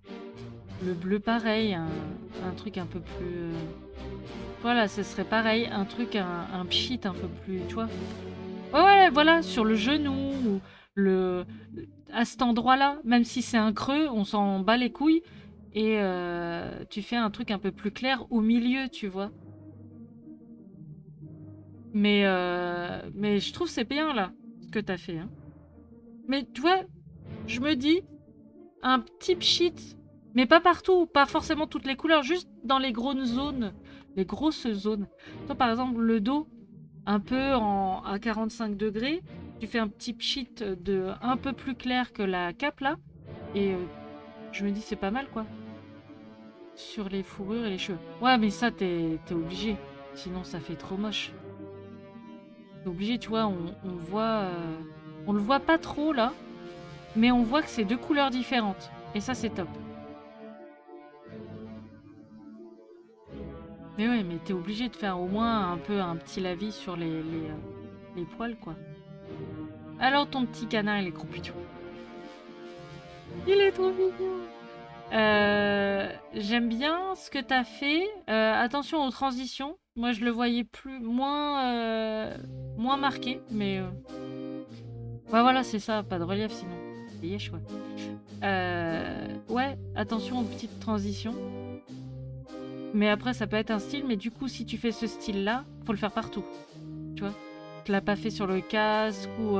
Le bleu, pareil, un truc un peu plus... Voilà, ce serait pareil, un truc, un pchit un peu plus, tu vois. Ouais, ouais, voilà, sur le genou, ou le, à cet endroit-là, même si c'est un creux, on s'en bat les couilles, et tu fais un truc un peu plus clair au milieu, tu vois. Mais je trouve c'est bien, là, ce que t'as fait, hein. Mais tu vois, je me dis, un petit pchit, mais pas partout, pas forcément toutes les couleurs, juste dans les grosses zones. Les grosses zones. Toi, par exemple, le dos, un peu à 45 degrés, tu fais un petit pchit de un peu plus clair que la cape là, et je me dis c'est pas mal quoi. Sur les fourrures et les cheveux. Ouais, mais ça, t'es obligé. Sinon, ça fait trop moche. T'es obligé, tu vois, on voit... on le voit pas trop, là. Mais on voit que c'est deux couleurs différentes. Et ça, c'est top. Mais ouais, mais t'es obligé de faire au moins un peu un petit lavis sur les poils, quoi. Alors, ton petit canard, il est trop mignon. Il est trop mignon. J'aime bien ce que t'as fait. Attention aux transitions. Moi, je le voyais moins marqué, mais ouais, voilà, c'est ça. Pas de relief sinon. C'est yesh, ouais. Ouais, attention aux petites transitions. Mais après, ça peut être un style. Mais du coup, si tu fais ce style-là, faut le faire partout. Tu vois, tu l'as pas fait sur le casque ou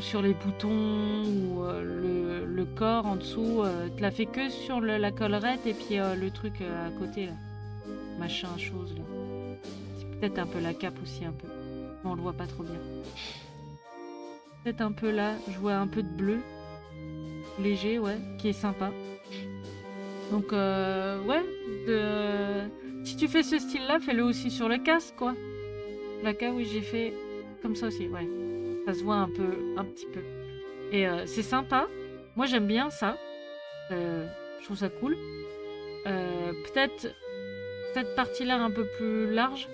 sur les boutons ou le corps en dessous. Tu l'as fait que sur la collerette et puis le truc à côté là. Machin, chose là. C'est peut-être un peu la cape aussi un peu. Mais on le voit pas trop bien. Peut-être un peu là, je vois un peu de bleu. Léger, ouais, qui est sympa. Donc ouais, si tu fais ce style là, fais-le aussi sur le casque quoi. La cape, oui, j'ai fait comme ça aussi, ouais. Ça se voit un petit peu. Et c'est sympa. Moi, j'aime bien ça. Je trouve ça cool. Peut-être cette partie-là un peu plus large.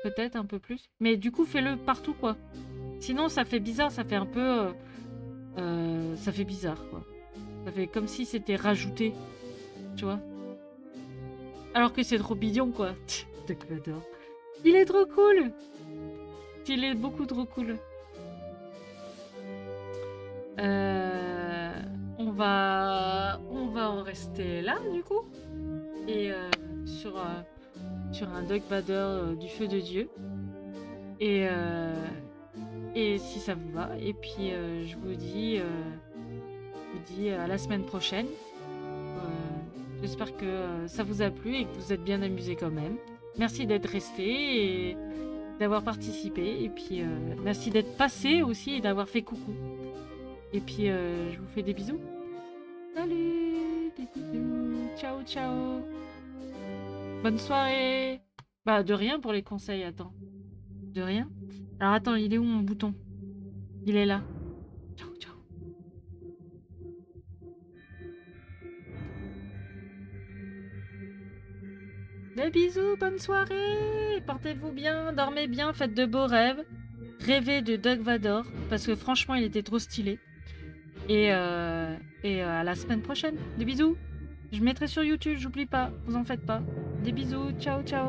Peut-être un peu plus. Mais du coup, fais-le partout, quoi. Sinon, ça fait bizarre. Ça fait un peu... ça fait bizarre, quoi. Ça fait comme si c'était rajouté. Tu vois. Alors que c'est trop bidon, quoi. J'adore. Il est trop cool. Il est beaucoup trop cool. On va en rester là du coup et sur un Dark Vader du feu de Dieu et si ça vous va et puis je vous dis à la semaine prochaine. J'espère que ça vous a plu et que vous êtes bien amusés quand même. Merci d'être resté et d'avoir participé et puis merci d'être passé aussi et d'avoir fait coucou. Et puis, je vous fais des bisous. Salut, des bisous. Ciao, ciao. Bonne soirée. Bah, de rien pour les conseils, attends. De rien. Alors, attends, il est où mon bouton? Il est là. Ciao, ciao. Des bisous, bonne soirée. Portez-vous bien, dormez bien, faites de beaux rêves. Rêvez de Dark Vador, parce que franchement, il était trop stylé. Et à la semaine prochaine. Des bisous. Je mettrai sur YouTube, j'oublie pas. Vous en faites pas. Des bisous. Ciao, ciao.